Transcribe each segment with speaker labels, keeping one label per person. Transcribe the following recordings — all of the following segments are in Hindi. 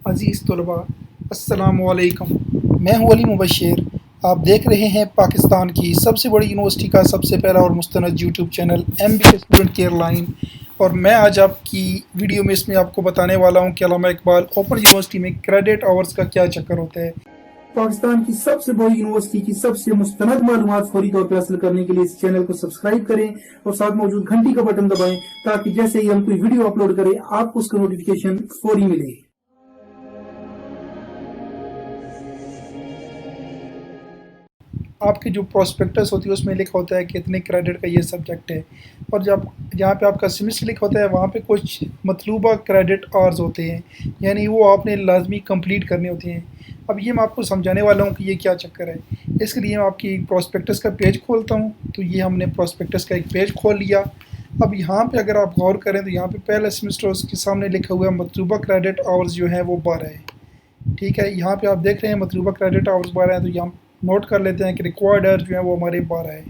Speaker 1: अज़ीज़ तलबा, अस्सलामु अलैकुम। मैं हूँ अली मुबश्शिर। आप देख रहे हैं पाकिस्तान की सबसे बड़ी यूनिवर्सिटी का सबसे पहला और मुस्तनद YouTube channel MBK student care line. और मैं आज आपकी वीडियो में इसमें आपको बताने वाला हूँ कि अल्लामा इकबाल ओपन यूनिवर्सिटी में क्रेडिट आवर्स का क्या चक्कर होता है। पाकिस्तान की सबसे बड़ी यूनिवर्सिटी की सबसे मुस्तनद मालूमात फौरी तौर पर हासिल करने के लिए इस चैनल को सब्सक्राइब करें और साथ मौजूद घंटी का बटन दबाएं ताकि जैसे ही हम कोई वीडियो अपलोड करें आपको उसका नोटिफिकेशन फौरी मिले। आपकी जो प्रोस्पेक्टस होती है उसमें लिखा होता है कि इतने क्रेडिट का ये सब्जेक्ट है, और जब जहाँ पे आपका सेमेस्टर लिखा होता है वहाँ पे कुछ मतलूबा क्रेडिट आवर्स होते हैं, यानी वो आपने लाजमी कंप्लीट करने होते हैं। अब ये मैं आपको समझाने वाला हूँ कि ये क्या चक्कर है। इसके लिए मैं आपकी प्रोस्पेक्टस का पेज खोलता हूँ। तो ये हमने प्रोस्पेक्टस का एक पेज खोल लिया। अब यहाँ पे अगर आप गौर करें तो यहाँ पे पहला सेमेस्टर उसके सामने लिखा हुआ है मतलूबा क्रेडिट आवर्स जो है वो 12 है। ठीक है, यहाँ पे आप देख रहे हैं मतलूबा क्रेडिट आवर्स 12 है, तो यहाँ नोट कर लेते हैं कि रिक्वायर्ड आवर्स जो है वो हमारे 12 है।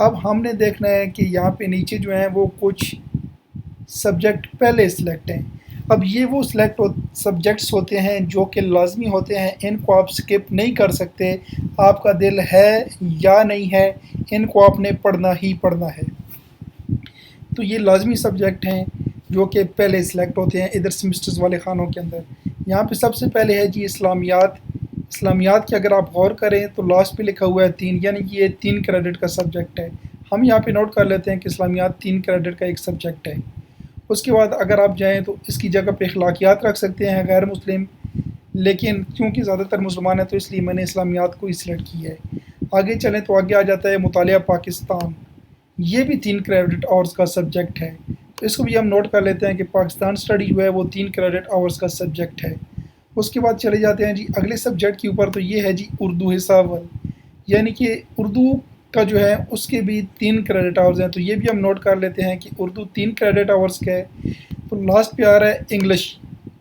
Speaker 1: अब हमने देखना है कि यहाँ पे नीचे जो है वो कुछ सब्जेक्ट पहले सिलेक्ट हैं। अब ये वो सब्जेक्ट्स होते हैं जो कि लाजमी होते हैं, इनको आप स्किप नहीं कर सकते। आपका दिल है या नहीं है, इनको आपने पढ़ना ही पढ़ना है। तो ये लाजमी सब्जेक्ट हैं जो कि पहले सिलेक्ट होते हैं इधर सेमेस्टर्स वाले खानों के अंदर। यहाँ पे सबसे पहले है जी इस्लामियात। इस्लामियात की अगर आप गौर करें तो लास्ट पे लिखा हुआ है 3, यानी कि ये 3 क्रेडिट का सब्जेक्ट है। हम यहाँ पे नोट कर लेते हैं कि इस्लामियात 3 क्रेडिट का एक सब्जेक्ट है। उसके बाद अगर आप जाएँ तो इसकी जगह पे अखलाकियात रख सकते हैं, गैर मुस्लिम, लेकिन क्योंकि ज़्यादातर मुसलमान है तो इसलिए मैंने इस्लामियात को ही सिलेक्ट किया है। आगे चलें तो आगे आ जाता है मुतालिया पाकिस्तान। ये भी 3 क्रेडिट आवर्स का सब्जेक्ट है, तो इसको भी हम नोट कर लेते हैं कि पाकिस्तान स्टडी जो है वो 3 क्रेडिट आवर्स का सब्जेक्ट है। उसके बाद चले जाते हैं जी अगले सब्जेक्ट के ऊपर, तो ये है जी उर्दू हिस्सा अव्वल, यानी कि उर्दू का जो है उसके भी 3 क्रेडिट आवर्स हैं। तो ये भी हम नोट कर लेते हैं कि उर्दू 3 क्रेडिट आवर्स का है। तो लास्ट पे आ रहा है इंग्लिश,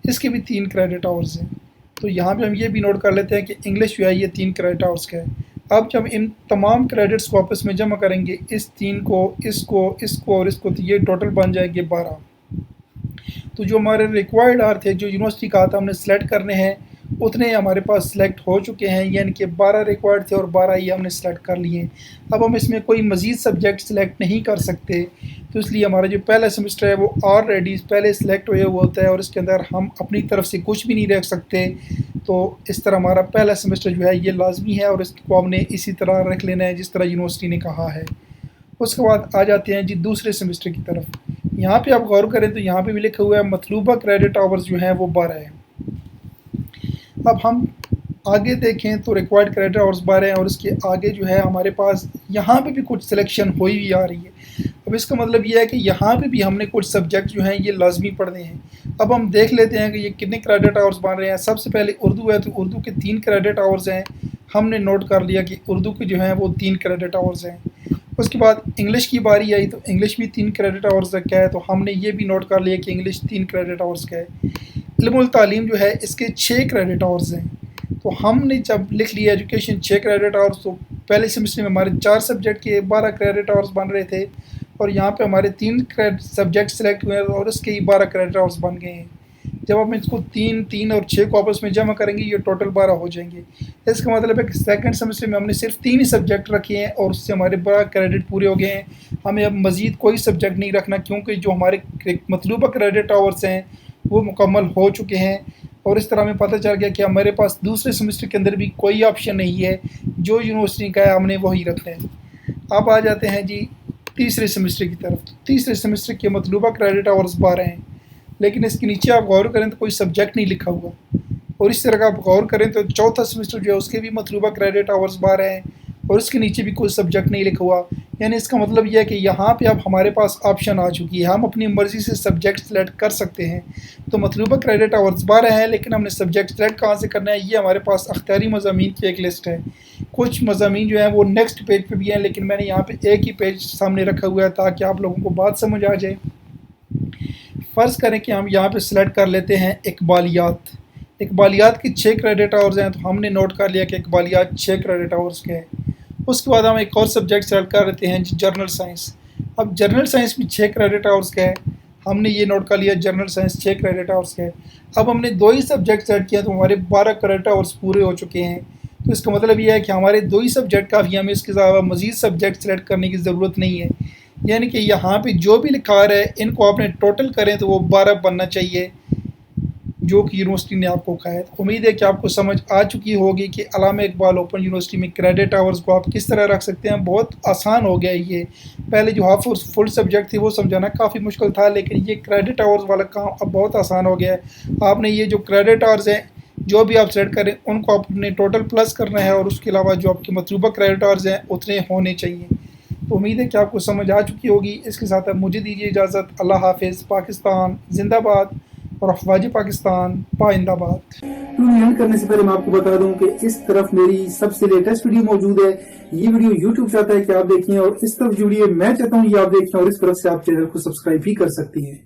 Speaker 1: इसके भी 3 क्रेडिट आवर्स हैं। तो यहाँ पे हम ये भी नोट कर लेते हैं कि इंग्लिश जो है ये 3 क्रेडिट आवर्स का है। अब जब इन तमाम क्रेडिट्स को आपस में जमा करेंगे, इस 3 को, इसको और इसको, तो ये टोटल बन जाएंगे 12। तो जो हमारे रिक्वायर्ड आर थे, जो यूनिवर्सिटी कहा था हमने सेलेक्ट करने हैं, उतने हमारे पास सिलेक्ट हो चुके हैं, यानी कि 12 रिक्वायर्ड थे और 12 ही हमने सेलेक्ट कर लिए। अब हम इसमें कोई मज़ीद सब्जेक्ट सेलेक्ट नहीं कर सकते, तो इसलिए हमारा जो पहला सेमेस्टर है वो ऑलरेडी पहले सेलेक्ट हुआ होता है और इसके अंदर हम अपनी तरफ से कुछ भी नहीं रख सकते। तो इस तरह हमारा पहला सेमेस्टर जो है ये लाजमी है और इसको हमने इसी तरह रख लेना है जिस तरह यूनिवर्सिटी ने कहा है। उसके बाद आ जाते हैं जी दूसरे सेमेस्टर की तरफ। यहाँ पे आप गौर करें तो यहाँ पे भी लिखा हुआ है मतलूबा क्रेडिट आवर्स जो हैं वो 12 है। अब हम आगे देखें तो रिक्वायर्ड क्रेडिट आवर्स 12 हैं और इसके आगे जो है हमारे पास यहाँ पे भी कुछ सिलेक्शन हुई हुई आ रही है। अब इसका मतलब ये है कि यहाँ पे भी हमने कुछ सब्जेक्ट जो हैं ये लाजमी पढ़ने हैं। अब हम देख लेते हैं कि ये कितने क्रेडिट आवर्स बन रहे हैं। सबसे पहले उर्दू है, तो उर्दू के 3 क्रेडिट आवर्स हैं। हमने नोट कर लिया कि उर्दू के जो हैं वो 3 क्रेडिट आवर्स हैं। उसके बाद इंग्लिश की बारी आई तो इंग्लिश भी 3 क्रेडिट आवर्स का है, तो हमने ये भी नोट कर लिया कि इंग्लिश 3 क्रेडिट आवर्स का है। इल्मुल तालीम जो है इसके 6 क्रेडिट आवर्स हैं। तो हमने जब लिख लिया एजुकेशन 6 क्रेडिट आवर्स, तो पहले सेमेस्टर में हमारे 4 सब्जेक्ट के 12 क्रेडिट आवर्स बन रहे थे और यहाँ पे हमारे 3 सब्जेक्ट सेलेक्ट हुए और उसके ही 12 क्रेडिट आवर्स बन गए हैं। जब हम इसको 3 और 6 को आपस में जमा करेंगे ये टोटल 12 हो जाएंगे। इसका मतलब है कि सेकंड सेमेस्टर में हमने सिर्फ 3 ही सब्जेक्ट रखे हैं और उससे हमारे 12 क्रेडिट पूरे हो गए हैं। हमें अब मज़ीद कोई सब्जेक्ट नहीं रखना, क्योंकि जो हमारे मतलूबा क्रेडिट आवर्स हैं वो मुकम्मल हो चुके हैं। और इस तरह हमें पता चल गया कि हमारे पास दूसरे सेमेस्टर के अंदर भी कोई ऑप्शन नहीं है, जो यूनिवर्सिटी का है हमने वही रखना है। अब आ जाते हैं जी तीसरे सेमेस्टर की तरफ। तीसरे सेमेस्टर के मतलूबा क्रेडिट आवर्स 12 हैं, लेकिन इसके नीचे आप गौर करें तो कोई सब्जेक्ट नहीं लिखा हुआ। और इस तरह का आप गौर करें तो चौथा सेमेस्टर जो है उसके भी मतलूबा क्रेडिट आवर्स 12 हैं और इसके नीचे भी कोई सब्जेक्ट नहीं लिखा हुआ। यानी इसका मतलब यह है कि यहाँ पे अब हमारे पास ऑप्शन आ चुकी है, हम अपनी मर्ज़ी से सब्जेक्ट सेलेक्ट कर सकते हैं। तो मतलूबा क्रेडिट आवर्स 12 हैं, लेकिन हमने सब्जेक्ट सेलेक्ट कहाँ से करना है, ये हमारे पास अख्तियारी मज़ामीन की एक लिस्ट है। कुछ मज़ामीन जो है वो नेक्स्ट पेज पे भी हैं, लेकिन मैंने यहाँ पे एक ही पेज सामने रखा हुआ है ताकि आप लोगों को बात समझ आ जाए। फ़र्ज़ करें कि हम यहाँ पे सिलेक्ट कर लेते हैं इकबालियात। इकबालियात की 6 क्रेडिट आवर्स हैं, तो हमने नोट कर लिया कि इकबालियात 6 क्रेडिट आवर्स के हैं। उसके बाद हम एक और सब्जेक्ट सेलेक्ट कर लेते हैं जर्नल साइंस। अब जर्नल साइंस भी 6 क्रेडिट आवर्स का है। हमने ये नोट कर लिया जनरल साइंस 6 क्रेडिट आवर्स के। अब हमने 2 ही सब्जेक्ट सेलेक्ट किया तो हमारे 12 क्रेडिट आवर्स पूरे हो चुके हैं। तो इसका मतलब ये है कि हमारे 2 ही सब्जेक्ट काफ़ी, हमें इसके अलावा मज़ीद सब्जेक्ट सेलेक्ट करने की ज़रूरत नहीं है। यानी कि यहाँ पे जो भी लिखा रहा है इनको आपने टोटल करें तो वो 12 बनना चाहिए जो कि यूनिवर्सिटी ने आपको कहा है। तो उम्मीद है कि आपको समझ आ चुकी होगी कि अल्लामा इकबाल ओपन यूनिवर्सिटी में क्रेडिट आवर्स को आप किस तरह रख सकते हैं। बहुत आसान हो गया है ये। पहले जो हाफ और फुल सब्जेक्ट थे वो समझाना काफ़ी मुश्किल था, लेकिन ये क्रेडिट आवर्स वाला काम अब बहुत आसान हो गया है। आपने ये जो क्रेडिट आवर्स हैं जो भी आप सेट करें उनको आपने टोटल प्लस करना है और उसके अलावा जो आपके मतलूबा क्रेडिट आवर्स हैं उतने होने चाहिए। तो उम्मीद है कि आपको समझ आ चुकी होगी। इसके साथ अब मुझे दीजिए इजाज़त। अल्लाह हाफिज़। पाकिस्तान जिंदाबाद और अफवाज पाकिस्तान पाइंदाबाद।
Speaker 2: वीडियो एंड करने से पहले मैं आपको बता दूं कि इस तरफ मेरी सबसे लेटेस्ट वीडियो मौजूद है। ये वीडियो YouTube चाहता है कि आप देखें और इस तरफ जो वीडियो मैं चाहता हूँ ये आप देखें और इस तरफ से आप चैनल को सब्सक्राइब भी कर सकती हैं।